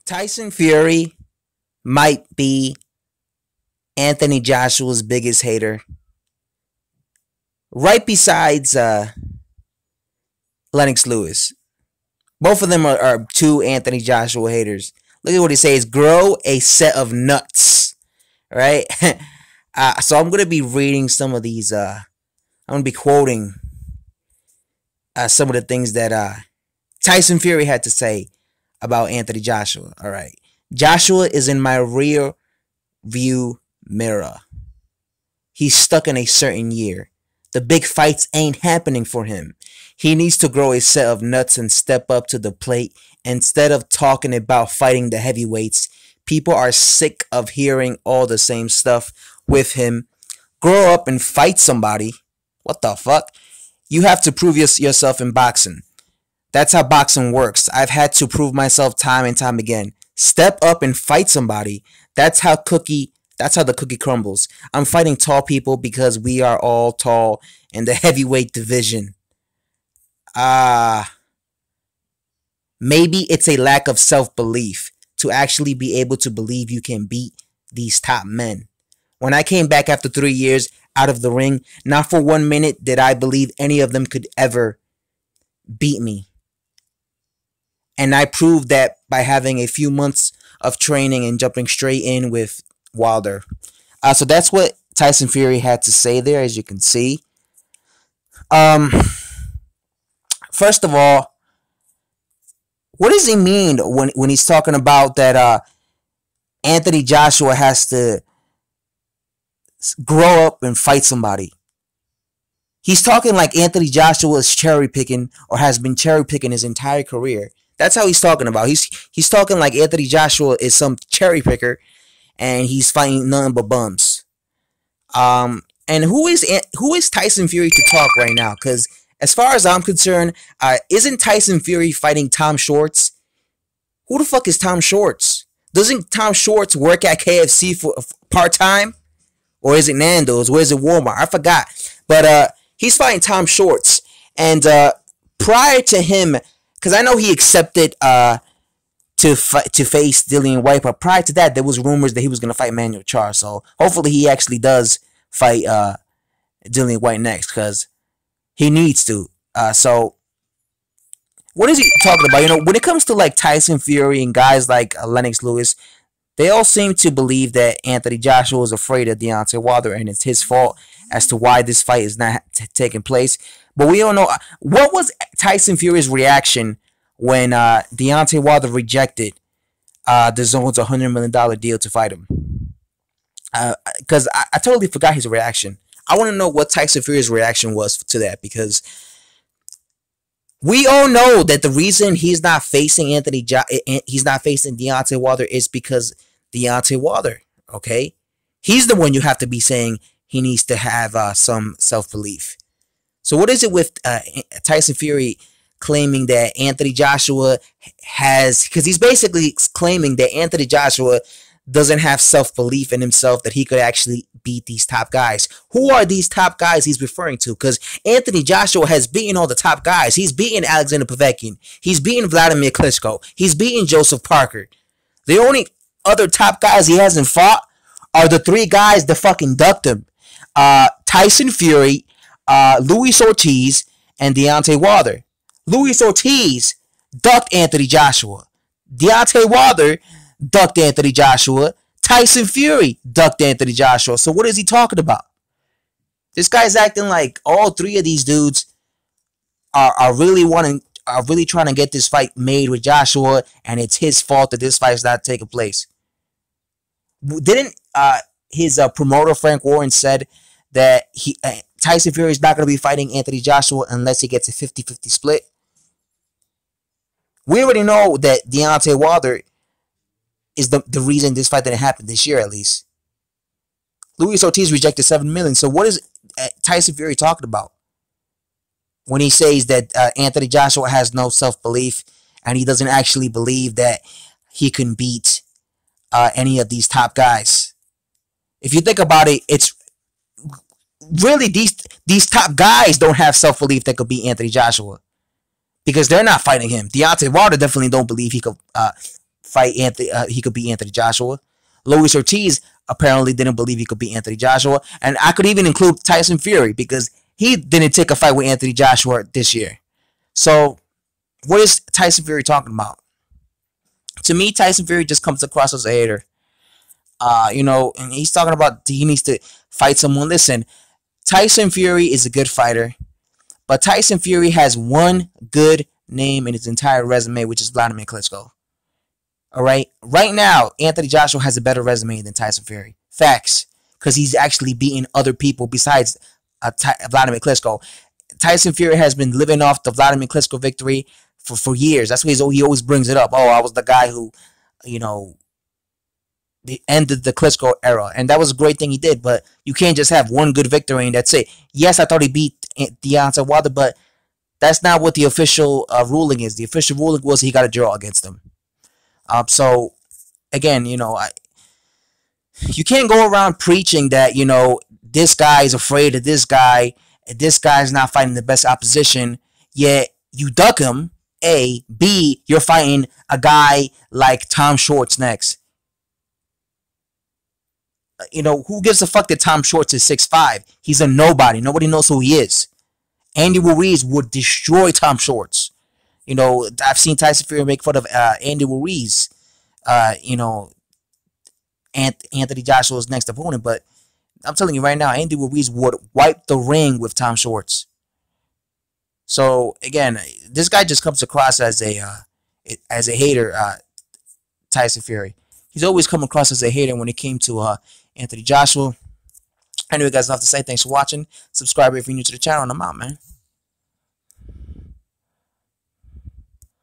Tyson Fury might be Anthony Joshua's biggest hater, right besides Lennox Lewis. Both of them are two Anthony Joshua haters. Look at what he says: grow a set of nuts. Right? So I'm gonna be reading some of these. I'm gonna be quoting some of the things that Tyson Fury had to say about Anthony Joshua. All right, Joshua is in my rear view mirror. He's stuck in a certain year. The big fights ain't happening for him. He needs to grow a set of nuts and step up to the plate. Instead of talking about fighting the heavyweights, people are sick of hearing all the same stuff with him. Grow up and fight somebody. What the fuck? You have to prove yourself in boxing. That's how boxing works. I've had to prove myself time and time again. Step up and fight somebody. That's how the cookie crumbles. I'm fighting tall people because we are all tall in the heavyweight division. Maybe it's a lack of self-belief to actually be able to believe you can beat these top men. When I came back after 3 years out of the ring, not for 1 minute did I believe any of them could ever beat me. And I proved that by having a few months of training and jumping straight in with Wilder. So that's what Tyson Fury had to say there, as you can see. First of all, what does he mean when he's talking about that Anthony Joshua has to grow up and fight somebody? He's talking like Anthony Joshua is cherry picking or has been cherry picking his entire career. That's how he's talking about. He's talking like Anthony Joshua is some cherry picker and he's fighting nothing but bums. And who is Tyson Fury to talk right now? Because as far as I'm concerned, isn't Tyson Fury fighting Tom Schwartz? Who the fuck is Tom Schwartz? Doesn't Tom Schwartz work at KFC for part-time? Or is it Nando's? Or is it Walmart? I forgot. But he's fighting Tom Schwartz. And prior to him, because I know he accepted to face Dillian White, but prior to that, there was rumors that he was going to fight Manuel Charr. So hopefully he actually does fight Dillian White next, because he needs to. So what is he talking about? You know, when it comes to like Tyson Fury and guys like Lennox Lewis, they all seem to believe that Anthony Joshua is afraid of Deontay Wilder, and it's his fault as to why this fight is not taking place. But we don't know what was Tyson Fury's reaction when Deontay Wilder rejected the Zone's $100 million deal to fight him. Because I totally forgot his reaction. I want to know what Tyson Fury's reaction was to that, because we all know that the reason he's not facing Deontay Wilder is because Deontay Wilder, okay? He's the one you have to be saying he needs to have some self-belief. So what is it with Tyson Fury claiming that Anthony Joshua has, because he's basically claiming that Anthony Joshua doesn't have self-belief in himself that he could actually beat these top guys. Who are these top guys he's referring to? Because Anthony Joshua has beaten all the top guys. He's beaten Alexander Povetkin. He's beaten Vladimir Klitschko. He's beaten Joseph Parker. The only other top guys he hasn't fought are the three guys that fucking ducked him. Tyson Fury, Luis Ortiz, and Deontay Wilder. Luis Ortiz ducked Anthony Joshua. Deontay Wilder ducked Anthony Joshua. Tyson Fury ducked Anthony Joshua. So what is he talking about? This guy's acting like all three of these dudes are really trying to get this fight made with Joshua, and it's his fault that this fight is not taking place. Didn't his promoter Frank Warren said that Tyson Fury is not going to be fighting Anthony Joshua unless he gets a 50-50 split? We already know that Deontay Wilder is the reason this fight didn't happen this year, at least. Luis Ortiz rejected $7 million. So what is Tyson Fury talking about when he says that Anthony Joshua has no self-belief and he doesn't actually believe that he can beat any of these top guys? If you think about it, it's really these top guys don't have self-belief that could beat Anthony Joshua, because they're not fighting him. Deontay Wilder definitely don't believe he could fight Anthony. He could beat Anthony Joshua. Luis Ortiz apparently didn't believe he could beat Anthony Joshua, and I could even include Tyson Fury because he didn't take a fight with Anthony Joshua this year. So, what is Tyson Fury talking about? To me, Tyson Fury just comes across as a hater. And he's talking about he needs to fight someone. Listen, Tyson Fury is a good fighter, but Tyson Fury has one good name in his entire resume, which is Vladimir Klitschko. All right, right now, Anthony Joshua has a better resume than Tyson Fury. Facts, because he's actually beating other people besides Vladimir Klitschko. Tyson Fury has been living off the Vladimir Klitschko victory for years. That's why he always brings it up. Oh, I was the guy who, ended the Klitschko era, and that was a great thing he did. But you can't just have one good victory and that's it. Yes, I thought he beat Deontay Wilder, but that's not what the official ruling is. The official ruling was he got a draw against him. So again, you can't go around preaching that this guy is afraid of this guy, and this guy's not fighting the best opposition. Yet you duck him. A, B, you're fighting a guy like Tom Schwartz next. Who gives a fuck that Tom Schwartz is 6'5"? He's a nobody. Nobody knows who he is. Andy Ruiz would destroy Tom Schwartz. I've seen Tyson Fury make fun of Andy Ruiz, Anthony Joshua's next opponent. But I'm telling you right now, Andy Ruiz would wipe the ring with Tom Schwartz. So again, this guy just comes across as a hater, Tyson Fury. He's always come across as a hater when it came to Anthony Joshua. Anyway, guys, enough to say. Thanks for watching. Subscribe if you're new to the channel, and I'm out, man.